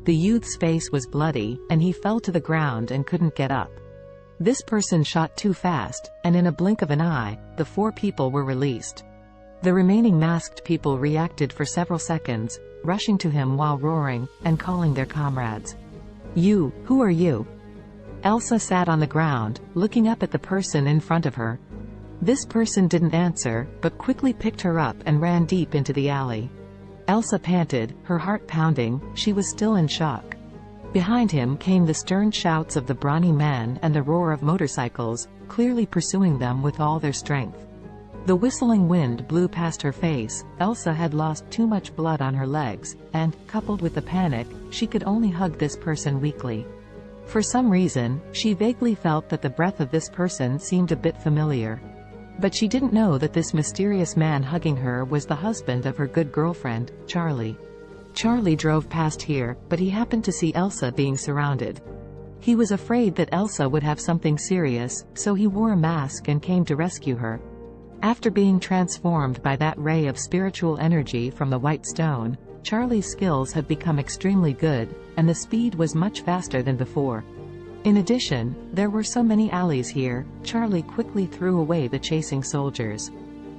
The youth's face was bloody, and he fell to the ground and couldn't get up. This person shot too fast, and in a blink of an eye, the 4 people were released. The remaining masked people reacted for several seconds, rushing to him while roaring, and calling their comrades. "You, who are you?" Elsa sat on the ground, looking up at the person in front of her. This person didn't answer, but quickly picked her up and ran deep into the alley. Elsa panted, her heart pounding. She was still in shock. Behind him came the stern shouts of the brawny men and the roar of motorcycles, clearly pursuing them with all their strength. The whistling wind blew past her face. Elsa had lost too much blood on her legs, and, coupled with the panic, she could only hug this person weakly. For some reason, she vaguely felt that the breath of this person seemed a bit familiar. But she didn't know that this mysterious man hugging her was the husband of her good girlfriend, Charlie. Charlie drove past here, but he happened to see Elsa being surrounded. He was afraid that Elsa would have something serious, so he wore a mask and came to rescue her. After being transformed by that ray of spiritual energy from the white stone, Charlie's skills had become extremely good, and the speed was much faster than before. In addition, there were so many alleys here. Charlie quickly threw away the chasing soldiers.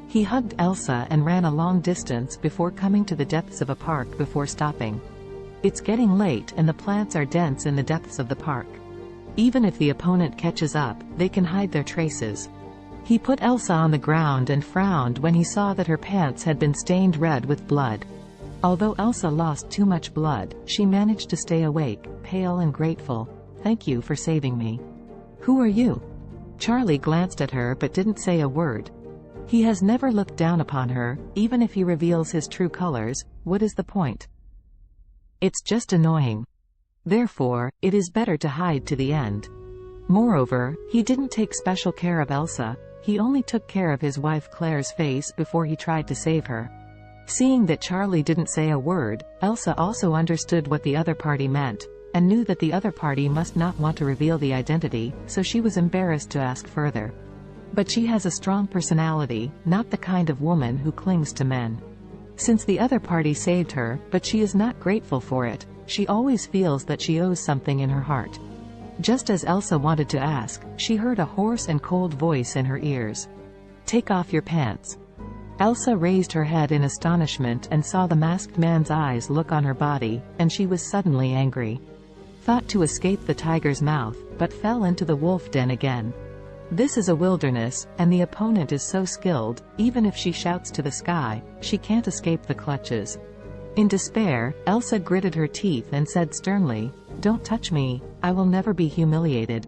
He hugged Elsa and ran a long distance before coming to the depths of a park before stopping. It's getting late and the plants are dense in the depths of the park. Even if the opponent catches up, they can hide their traces. He put Elsa on the ground and frowned when he saw that her pants had been stained red with blood. Although Elsa lost too much blood, she managed to stay awake, pale and grateful. "Thank you for saving me." "Who are you?" Charlie glanced at her but didn't say a word. He has never looked down upon her. Even if he reveals his true colors, what is the point? It's just annoying. Therefore, it is better to hide to the end. Moreover, he didn't take special care of Elsa. He only took care of his wife Claire's face before he tried to save her. Seeing that Charlie didn't say a word, Elsa also understood what the other party meant, and knew that the other party must not want to reveal the identity, so she was embarrassed to ask further. But she has a strong personality, not the kind of woman who clings to men. Since the other party saved her, but she is not grateful for it, she always feels that she owes something in her heart. Just as Elsa wanted to ask, she heard a hoarse and cold voice in her ears. "Take off your pants." Elsa raised her head in astonishment and saw the masked man's eyes look on her body, and she was suddenly angry. Thought to escape the tiger's mouth, but fell into the wolf den again. This is a wilderness, and the opponent is so skilled, even if she shouts to the sky, she can't escape the clutches. In despair, Elsa gritted her teeth and said sternly, "Don't touch me, I will never be humiliated.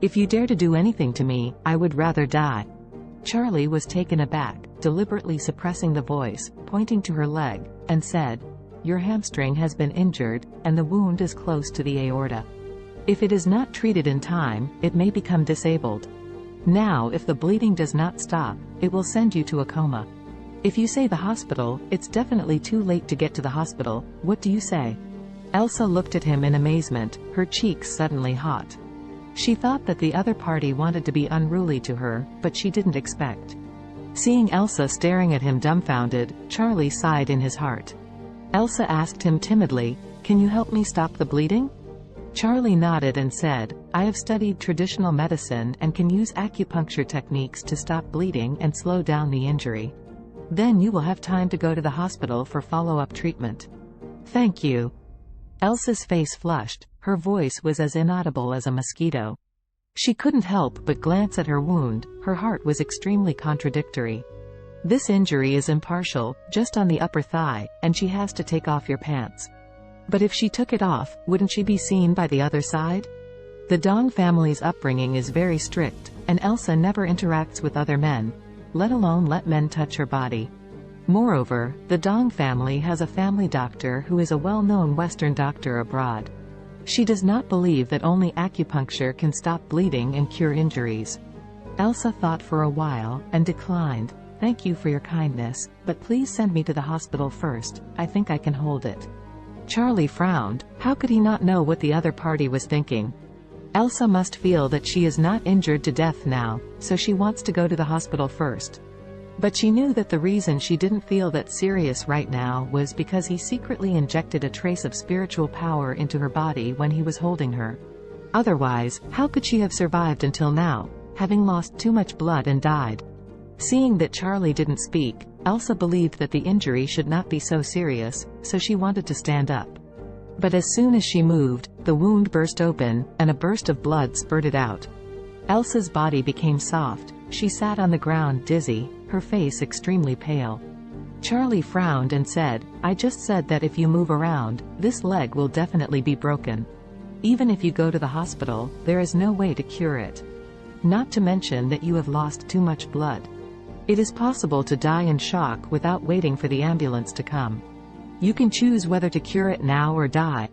If you dare to do anything to me, I would rather die." Charlie was taken aback, deliberately suppressing the voice, pointing to her leg, and said, "Your hamstring has been injured, and the wound is close to the aorta. If it is not treated in time, it may become disabled. Now if the bleeding does not stop, it will send you to a coma. If you say the hospital, it's definitely too late to get to the hospital. What do you say?" Elsa looked at him in amazement, her cheeks suddenly hot. She thought that the other party wanted to be unruly to her, but she didn't expect. Seeing Elsa staring at him dumbfounded, Charlie sighed in his heart. Elsa asked him timidly, "Can you help me stop the bleeding?" Charlie nodded and said, "I have studied traditional medicine and can use acupuncture techniques to stop bleeding and slow down the injury. Then you will have time to go to the hospital for follow-up treatment." "Thank you." Elsa's face flushed, her voice was as inaudible as a mosquito. She couldn't help but glance at her wound. Her heart was extremely contradictory. This injury is impartial, just on the upper thigh, and she has to take off your pants. But if she took it off, wouldn't she be seen by the other side? The Dong family's upbringing is very strict, and Elsa never interacts with other men, let alone let men touch her body. Moreover, the Dong family has a family doctor who is a well-known Western doctor abroad. She does not believe that only acupuncture can stop bleeding and cure injuries. Elsa thought for a while, and declined. "Thank you for your kindness, but please send me to the hospital first. I think I can hold it." Charlie frowned. How could he not know what the other party was thinking? Elsa must feel that she is not injured to death now, so she wants to go to the hospital first. But she knew that the reason she didn't feel that serious right now was because he secretly injected a trace of spiritual power into her body when he was holding her. Otherwise, how could she have survived until now, having lost too much blood and died? Seeing that Charlie didn't speak, Elsa believed that the injury should not be so serious, so she wanted to stand up. But as soon as she moved, the wound burst open, and a burst of blood spurted out. Elsa's body became soft. She sat on the ground dizzy, her face extremely pale. Charlie frowned and said, "I just said that if you move around, this leg will definitely be broken. Even if you go to the hospital, there is no way to cure it. Not to mention that you have lost too much blood. It is possible to die in shock without waiting for the ambulance to come. You can choose whether to cure it now or die,